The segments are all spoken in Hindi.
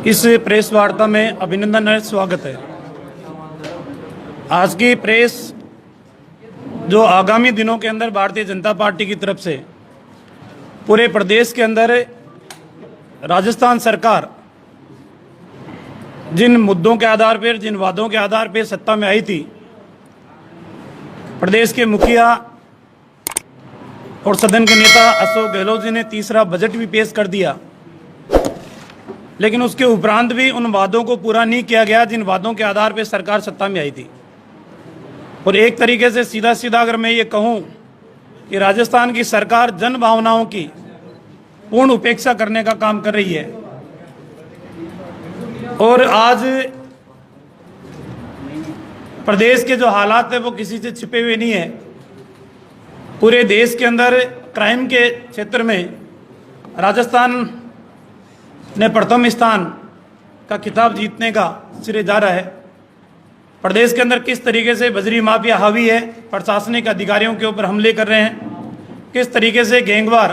इस प्रेस वार्ता में अभिनंदन है, स्वागत है। आज की प्रेस जो आगामी दिनों के अंदर भारतीय जनता पार्टी की तरफ से पूरे प्रदेश के अंदर राजस्थान सरकार जिन मुद्दों के आधार पर, जिन वादों के आधार पर सत्ता में आई थी, प्रदेश के मुखिया और सदन के नेता अशोक गहलोत जी ने तीसरा बजट भी पेश कर दिया, लेकिन उसके उपरांत भी उन वादों को पूरा नहीं किया गया जिन वादों के आधार पर सरकार सत्ता में आई थी। और एक तरीके से सीधा सीधा अगर मैं ये कहूँ कि राजस्थान की सरकार जन भावनाओं की पूर्ण उपेक्षा करने का काम कर रही है। और आज प्रदेश के जो हालात है वो किसी से छिपे हुए नहीं है। पूरे देश के अंदर क्राइम के क्षेत्र में राजस्थान ने प्रथम स्थान का खिताब जीतने का सिरे जा रहा है। प्रदेश के अंदर किस तरीके से बजरी माफिया हावी है, प्रशासनिक अधिकारियों के ऊपर हमले कर रहे हैं, किस तरीके से गैंगवार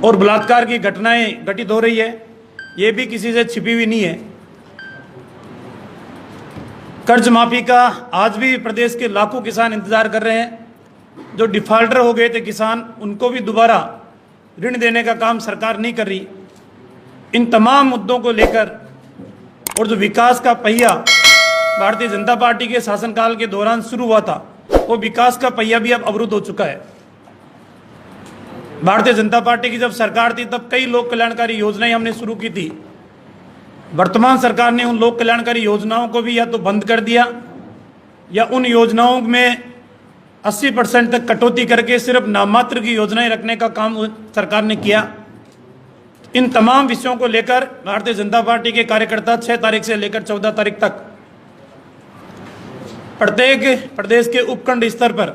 और बलात्कार की घटनाएं घटित हो रही है, ये भी किसी से छिपी हुई नहीं है। कर्ज माफी का आज भी प्रदेश के लाखों किसान इंतजार कर रहे हैं। जो डिफॉल्टर हो गए थे किसान, उनको भी दोबारा ऋण देने का काम सरकार नहीं कर रही। इन तमाम मुद्दों को लेकर और जो विकास का पहिया भारतीय जनता पार्टी के शासनकाल के दौरान शुरू हुआ था, वो विकास का पहिया भी अब अवरुद्ध हो चुका है। भारतीय जनता पार्टी की जब सरकार थी तब कई लोक कल्याणकारी योजनाएं हमने शुरू की थी। वर्तमान सरकार ने उन लोक कल्याणकारी योजनाओं को भी या तो बंद कर दिया या उन योजनाओं में 80% तक कटौती करके सिर्फ नाममात्र की योजनाएं रखने का काम सरकार ने किया। इन तमाम विषयों को लेकर भारतीय जनता पार्टी के कार्यकर्ता 6 तारीख से लेकर 14 तारीख तक प्रत्येक प्रदेश के उपखंड स्तर पर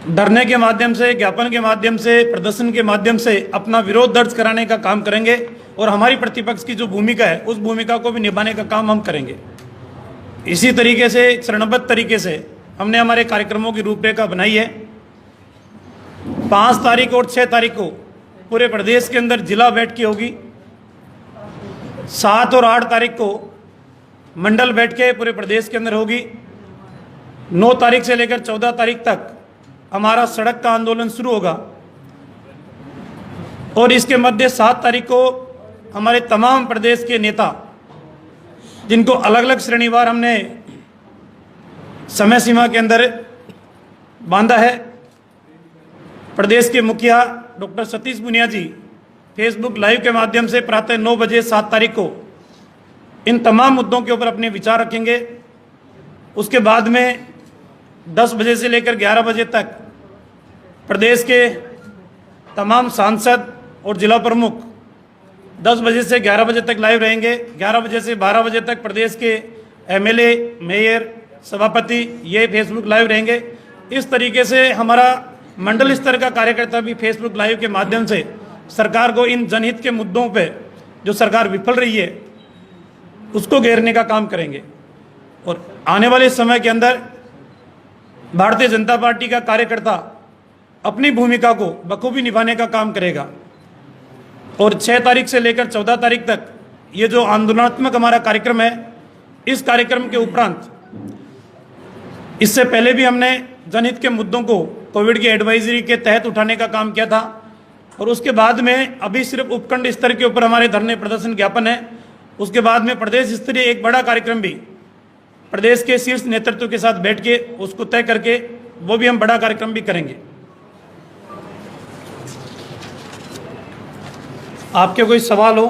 धरने के माध्यम से, ज्ञापन के माध्यम से, प्रदर्शन के माध्यम से अपना विरोध दर्ज कराने का काम करेंगे। और हमारी प्रतिपक्ष की जो भूमिका है उस भूमिका को भी निभाने का काम हम करेंगे। इसी तरीके से चरणबद्ध तरीके से हमने हमारे कार्यक्रमों की रूपरेखा बनाई है। 5 तारीख और 6 तारीख को पूरे प्रदेश के अंदर जिला बैठकें होगी। 7 और 8 तारीख को मंडल बैठकें पूरे प्रदेश के अंदर होगी। 9 तारीख से लेकर 14 तारीख तक हमारा सड़क का आंदोलन शुरू होगा। और इसके मध्य 7 तारीख को हमारे तमाम प्रदेश के नेता, जिनको अलग अलग श्रेणीवार हमने समय सीमा के अंदर बांधा है, प्रदेश के मुखिया डॉक्टर सतीश पुनिया जी फेसबुक लाइव के माध्यम से प्रातः 9 बजे 7 तारीख को इन तमाम मुद्दों के ऊपर अपने विचार रखेंगे। उसके बाद में 10 बजे से लेकर 11 बजे तक प्रदेश के तमाम सांसद और जिला प्रमुख 10 बजे से 11 बजे तक लाइव रहेंगे। 11 बजे से 12 बजे तक प्रदेश के एमएलए, मेयर, सभापति ये फेसबुक लाइव रहेंगे। इस तरीके से हमारा मंडल स्तर का कार्यकर्ता भी फेसबुक लाइव के माध्यम से सरकार को इन जनहित के मुद्दों पे जो सरकार विफल रही है उसको घेरने का काम करेंगे। और आने वाले समय के अंदर भारतीय जनता पार्टी का कार्यकर्ता अपनी भूमिका को बखूबी निभाने का काम करेगा। और 6 तारीख से लेकर 14 तारीख तक ये जो आंदोलनात्मक हमारा कार्यक्रम है, इस कार्यक्रम के उपरांत इससे पहले भी हमने जनहित के मुद्दों को कोविड की एडवाइजरी के तहत उठाने का काम किया था। और उसके बाद में अभी सिर्फ उपखंड स्तर के ऊपर हमारे धरने, प्रदर्शन, ज्ञापन है। उसके बाद में प्रदेश स्तरीय एक बड़ा कार्यक्रम भी प्रदेश के शीर्ष नेतृत्व के साथ बैठ के उसको तय करके वो भी हम बड़ा कार्यक्रम भी करेंगे। आपके कोई सवाल हो?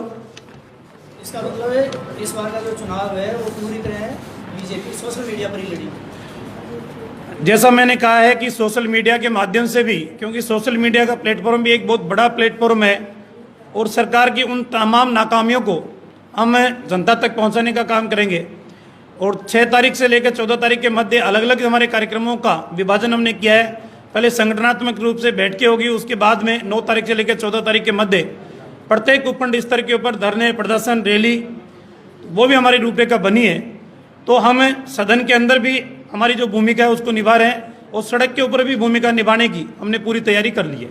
इसका मतलब है इस बार का जो चुनाव है वो पूरी तरह बीजेपी सोशल मीडिया पर ही लड़ी। जैसा मैंने कहा है कि सोशल मीडिया के माध्यम से भी, क्योंकि सोशल मीडिया का प्लेटफॉर्म भी एक बहुत बड़ा प्लेटफॉर्म है और सरकार की उन तमाम नाकामियों को हम जनता तक पहुंचाने का काम करेंगे। और 6 तारीख से लेकर 14 तारीख के मध्य अलग अलग हमारे कार्यक्रमों का विभाजन हमने किया है। पहले संगठनात्मक रूप से बैठकें होगी, उसके बाद में 9 तारीख से लेकर 14 तारीख के मध्य प्रत्येक उपखंड स्तर के ऊपर धरने, प्रदर्शन, रैली, वो भी हमारी रूपरेखा बनी है। तो हम सदन के अंदर भी हमारी जो भूमिका है उसको निभा रहे हैं और सड़क के ऊपर भी भूमिका निभाने की हमने पूरी तैयारी कर ली है।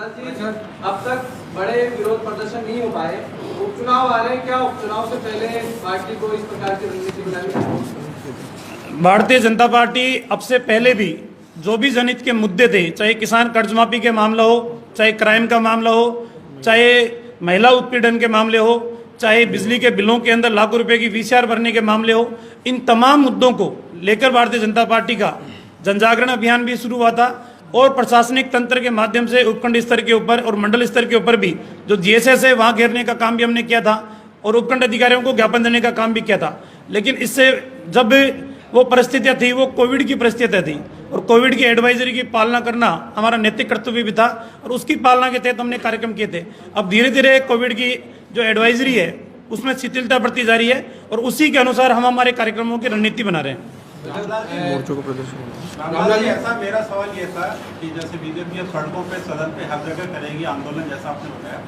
जी, अब तक बड़े विरोध प्रदर्शन नहीं हो पाए, उपचुनाव आ रहे हैं, क्या उपचुनाव से पहले पार्टी को इस प्रकार की रणनीति बनानी? भारतीय जनता पार्टी अब से पहले भी जो भी जनहित के मुद्दे थे, चाहे किसान कर्ज माफी के मामला हो, चाहे क्राइम का मामला हो, चाहे महिला उत्पीड़न के मामले हो, चाहे बिजली के बिलों के अंदर लाखों रुपए की वीसीआर भरने के मामले हो, इन तमाम मुद्दों को लेकर भारतीय जनता पार्टी का जनजागरण अभियान भी शुरू हुआ था और प्रशासनिक तंत्र के माध्यम से उपखंड स्तर के ऊपर और मंडल स्तर के ऊपर भी जो जीएसएस है वहां घेरने का काम भी हमने किया था और उपखंड अधिकारियों को ज्ञापन देने का काम भी किया था। लेकिन इससे जब वो परिस्थितियां थी, वो कोविड की परिस्थितियां थी और कोविड की एडवाइजरी की पालना करना हमारा नैतिक कर्तव्य भी था और उसकी पालना के तहत हमने कार्यक्रम किए थे। अब धीरे धीरे कोविड की जो एडवाइजरी है उसमें शिथिलता बढ़ती जा रही है और उसी के अनुसार हम हमारे कार्यक्रमों की रणनीति बना रहे हैं। रामलाल जी, ऐसा मेरा सवाल ये था कि जैसे बीजेपी अब सड़कों पे, सदन पे हर जगह करेगी आंदोलन, जैसा आपने बताया,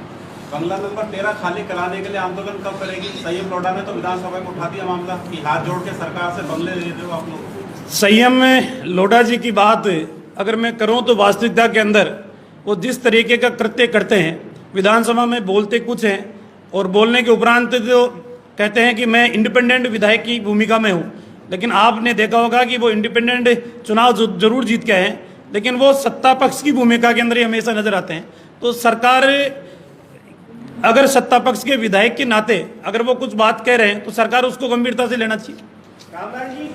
बंगला नंबर 13 खाली कराने के लिए आंदोलन कब करेगी? संयम लोढ़ा ने तो विधानसभा में उठा दिया मामला कि हाथ जोड़ के सरकार से बंगले दे रहे हो आप लोग। संयम लोढ़ा जी की बात अगर मैं करूं तो वास्तविकता के अंदर वो जिस तरीके का कृत्य करते हैं, विधानसभा में बोलते कुछ हैं और बोलने के उपरांत जो कहते हैं कि मैं इंडिपेंडेंट विधायक की भूमिका में हूं, लेकिन आपने देखा होगा कि वो इंडिपेंडेंट चुनाव जरूर जीत के आए, लेकिन वो सत्ता पक्ष की भूमिका के अंदर ही हमेशा नजर आते हैं। तो सरकार अगर सत्ता पक्ष के विधायक के नाते अगर वो कुछ बात कह रहे हैं तो सरकार उसको गंभीरता से लेना चाहिए। रामलाल जी,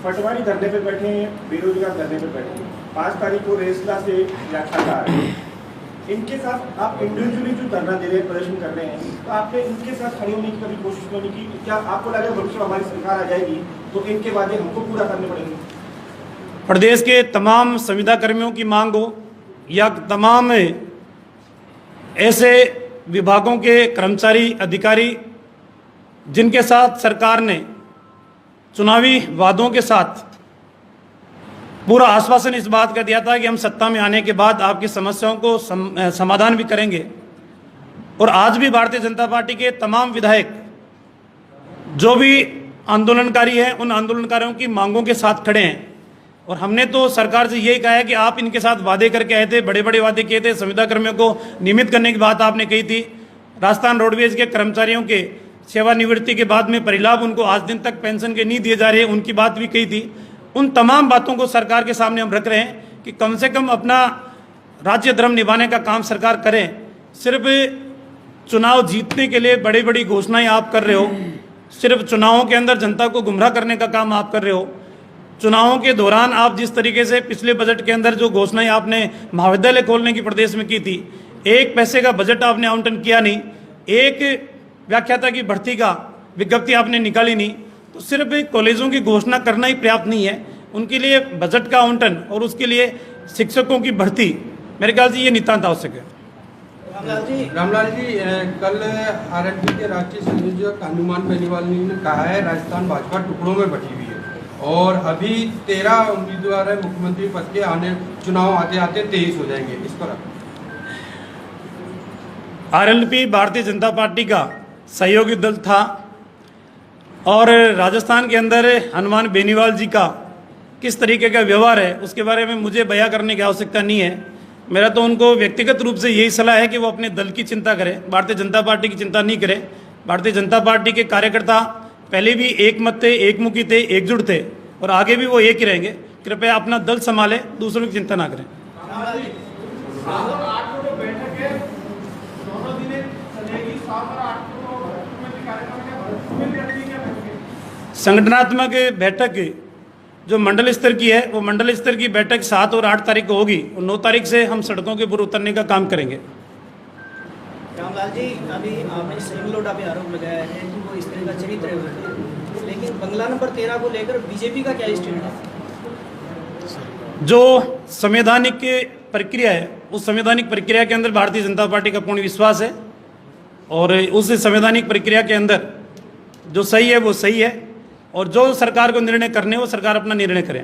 पटवारी धरने पे बैठे हैं, बेरोजगार धरने पे बैठे हैं, 5 तारीख को रेसला से व्याख्याकार है, इनके साथ आप इंडिविजुअली जो धरना दे रहे हैं, प्रदर्शन कर रहे हैं, तो आपने इनके साथ खड़े होने की कभी कोशिश नहीं की? क्या आपको लगा भविष्य में हमारी सरकार आ जाएगी तो इनके वादे हमको पूरा करने पड़ेंगे? प्रदेश के तमाम संविदा कर्मियों की मांग हो या तमाम ऐसे विभागों के कर्मचारी अधिकारी जिनके साथ सरकार ने चुनावी वादों के साथ पूरा आश्वासन इस बात का दिया था कि हम सत्ता में आने के बाद आपकी समस्याओं को समाधान भी करेंगे, और आज भी भारतीय जनता पार्टी के तमाम विधायक जो भी आंदोलनकारी हैं उन आंदोलनकारियों की मांगों के साथ खड़े हैं। और हमने तो सरकार से यही कहा है कि आप इनके साथ वादे करके आए थे, बड़े बड़े वादे किए थे, संविदा कर्मियों को नियमित करने की बात आपने कही थी, राजस्थान रोडवेज के कर्मचारियों के सेवानिवृत्ति के बाद में परिलाभ उनको आज दिन तक पेंशन के नहीं दिए जा रहे हैं, उनकी बात भी कही थी। उन तमाम बातों को सरकार के सामने हम रख रहे हैं कि कम से कम अपना राज्य धर्म निभाने का काम सरकार करे। सिर्फ चुनाव जीतने के लिए बड़ी बड़ी घोषणाएं आप कर रहे हो, सिर्फ चुनावों के अंदर जनता को गुमराह करने का काम आप कर रहे हो। चुनावों के दौरान आप जिस तरीके से पिछले बजट के अंदर जो घोषणाएं आपने महाविद्यालय खोलने की प्रदेश में की थी, 1 पैसे का बजट आपने आवंटन किया नहीं, एक व्याख्याता की भर्ती का विज्ञप्ति आपने निकाली नहीं। तो सिर्फ कॉलेजों की घोषणा करना ही पर्याप्त नहीं है, उनके लिए बजट का आवंटन और उसके लिए शिक्षकों की भर्ती मेरे ख्याल से ये नितांत आवश्यक है। रामलाल जी, कल आरएलपी के राष्ट्रीय संयोजक हनुमान बेनीवाल ने कहा है राजस्थान भाजपा टुकड़ों में बटी हुई है और अभी 13 उम्मीदवार है मुख्यमंत्री पद के, आने चुनाव आते आते 23 हो जाएंगे, इस पर आरएलपी भारतीय जनता पार्टी का सहयोगी दल था और राजस्थान के अंदर हनुमान बेनीवाल जी का किस तरीके का व्यवहार है उसके बारे में मुझे बयां करने की आवश्यकता नहीं है। मेरा तो उनको व्यक्तिगत रूप से यही सलाह है कि वो अपने दल की चिंता करें, भारतीय जनता पार्टी की चिंता नहीं करें। भारतीय जनता पार्टी के कार्यकर्ता पहले भी एक मत थे, एकमुखी थे, एकजुट थे और आगे भी वो एक ही रहेंगे। कृपया अपना दल संभालें, दूसरों की चिंता ना करें। संगठनात्मक बैठक जो मंडल स्तर की है वो मंडल स्तर की बैठक 7 और 8 तारीख को होगी और 9 तारीख से हम सड़कों के ऊपर उतरने का काम करेंगे। रामलाल जी, अभी आपने संयम लोढ़ा पे आरोप लगाया है कि वो इस तरह का चरित्र है, लेकिन बंगला नंबर 13 को लेकर बीजेपी का क्या स्टैंड है? जो संवैधानिक प्रक्रिया है उस संवैधानिक प्रक्रिया के अंदर भारतीय जनता पार्टी का पूर्ण विश्वास है और उस संवैधानिक प्रक्रिया के अंदर जो सही है वो सही है और जो सरकार को निर्णय करने वो सरकार अपना निर्णय करे।